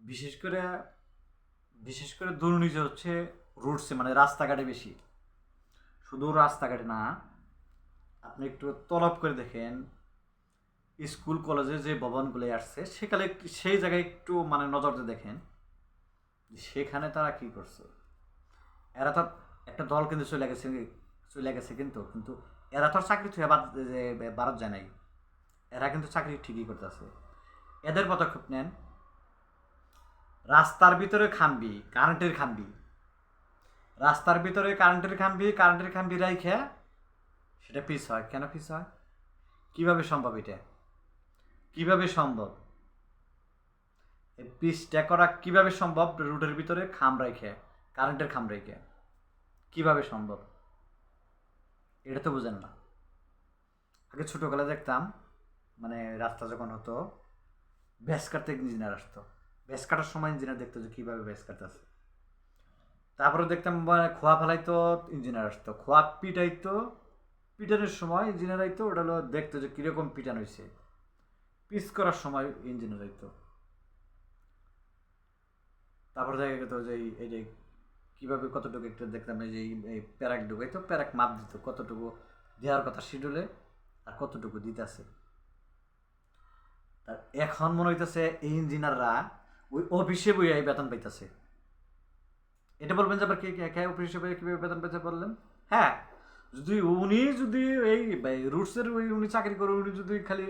বিশেষ করে বিশেষ করে দুর্নীতি হচ্ছে রুটসে, মানে রাস্তাঘাটে বেশি। শুধু রাস্তাঘাটে না, আপনি একটু তলব করে দেখেন স্কুল কলেজে যে ভবনগুলো আসছে সেখানে সেই জায়গায় একটু মানে নজর দিয়ে দেখেন সেখানে তারা কি করছে। এরা তো একটা দল কিন্তু চলে গেছে কিন্তু কিন্তু এরা তো আর চাকরি থেকে ভারত যায় নাই। এরা কিন্তু চাকরি ঠিকই করতেছে। এদের পদক্ষেপ নেন। রাস্তার ভিতরে খাম্বি, কারেন্টের খাম্বি, রাস্তার ভিতরে কারেন্টের খাম্বি রাইখে সেটা পিস হয়। কেন পিস হয়? কিভাবে সম্ভব? এটা কিভাবে সম্ভব? এই পিসটা করা কিভাবে সম্ভব? রুটের ভিতরে খাম রাইখে, কারেন্টের খাম রাইখে কিভাবে সম্ভব? এটা তো বুঝেন না। আগে ছোটোবেলায় দেখতাম, মানে রাস্তা যখন হতো ভ্যাস কাটতে ইঞ্জিনিয়ার আসতো। ভ্যাস কাটার সময় ইঞ্জিনিয়ার দেখতো যে কীভাবে ভ্যাস কাটতেছে। তারপরে দেখতাম মানে খোয়া ফেলাইতো, ইঞ্জিনিয়ার আসতো। খোয়া পিটাইতো, পিটানোর সময় ইঞ্জিনিয়ার আইতো। ওটা হলো দেখতো যে কীরকম পিটান হয়েছে। পিস করার সময় ইঞ্জিনিয়ার আইতো। তারপরে দেখা যেত যে এই যে কীভাবে কতটুকু একটু দেখতাম, এই যে এই প্যারাক ঢুকাইতো, প্যারাক মাপ দিত কতটুকু দেওয়ার কথা শিডিউলে আর কতটুকু দিতেছে। তার এখন মনে হইতেছে এই ইঞ্জিনিয়াররা ওই অফিসে বইয়াই বেতন পাইতেছে। এটা বলবেন যে আবার কে অফিসে বইয়ে কীভাবে বেতন পেতে বললেন? হ্যাঁ, যদি এই রুটসের ওই উনি চাকরি করে, উনি যদি খালি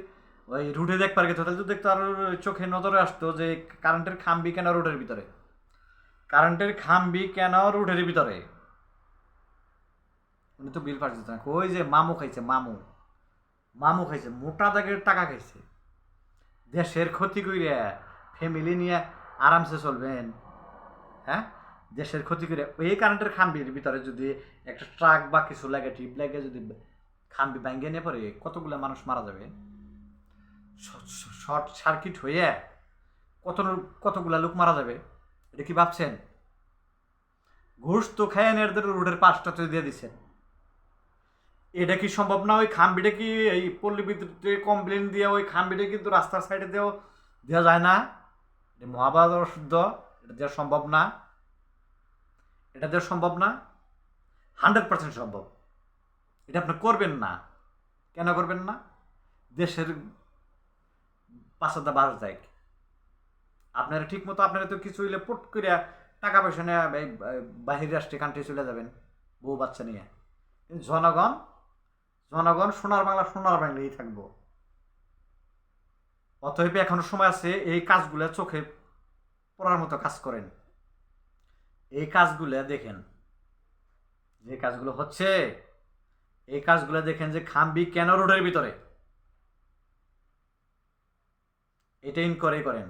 ওই রুটে দেখবার গেতো তাহলে তো দেখতো আর চোখে নজরে আসতো যে কারেন্টের খাম্বি কেন রোডের ভিতরে, কারেন্টের খাম্বি কেন রোডের ভিতরে। উনি তো বিল পাস দিত না। ওই যে মামু খাইছে, মামু খাইছে, মোটা দাগের টাকা খাইছে। দেশের ক্ষতি কইরা ফ্যামিলি নিয়ে আরামসে চলবেন? হ্যাঁ, দেশের ক্ষতি করে এই কারেন্টের খাম্বির ভিতরে যদি একটা ট্রাক বা কিছু লাগে, টিপ লাগে, যদি খাম্বি ভাঙ্গে নিয়ে পড়ে কতগুলো মানুষ মারা যাবে। শর্ট সার্কিট হয়ে কত কতগুলা লোক মারা যাবে। এটা কি ভাবছেন? ঘুষ তো খায় এদের রোডের পাশটা তো দিয়ে দিচ্ছেন। এটা কি সম্ভব না? ওই খাম্বিটা কি এই পল্লী বিদ্যুৎ কমপ্লেন দিয়ে ওই খাম্বিটা কিন্তু রাস্তার সাইডে দেওয়া যায় না? মহাভারত শুদ্ধ, এটা দেওয়া সম্ভব না? এটা দেওয়া সম্ভব না? 100% সম্ভব। এটা আপনি করবেন না। কেন করবেন না? দেশের পাঁচটা বাস যায়। আপনারা ঠিক মতো, আপনারা তো কিছু হইলে পুট করে টাকা পয়সা নিয়ে বাহির রাষ্ট্রে কান্ট্রি চলে যাবেন বউ বাচ্চা নিয়ে। কিন্তু জনগণ সোনার বাংলায় থাকবো। অতএব এখনো সময় আছে, এই কাজগুলো চোখে পড়ার মতো কাজ করেন। এই কাজগুলো দেখেন, যে কাজগুলো হচ্ছে এই কাজগুলো দেখেন যে খাম্বি কেন রোডের ভিতরে, এটা ইনকোয়ারি করেন।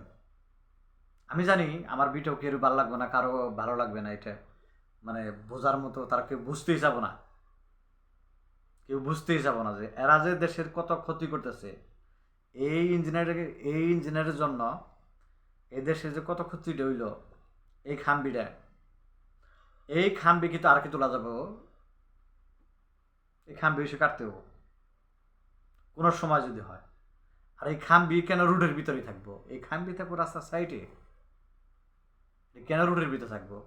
আমি জানি আমার ভিডিও কেউ ভালো লাগবে না, কারো ভালো লাগবে না। এটা মানে বোঝার মতো তারা কেউ বুঝতেই যাবো না, যে এরা যে দেশের কত ক্ষতি করতেছে। এই ইঞ্জিনিয়ারের জন্য এই দেশে যে কত ক্ষতিটা হইল, এই খাম্বিটা, এই খাম্বি কিন্তু আর কি তোলা যাবো? এই খাম্বি এসে কাটতে হবো কোনো সময় যদি হয়। আর এই খাম্বি কেন রোডের ভিতরেই থাকবো? এই খাম্বি থাকবো রাস্তার সাইডে, কেন রোডের ভিতরে থাকবো?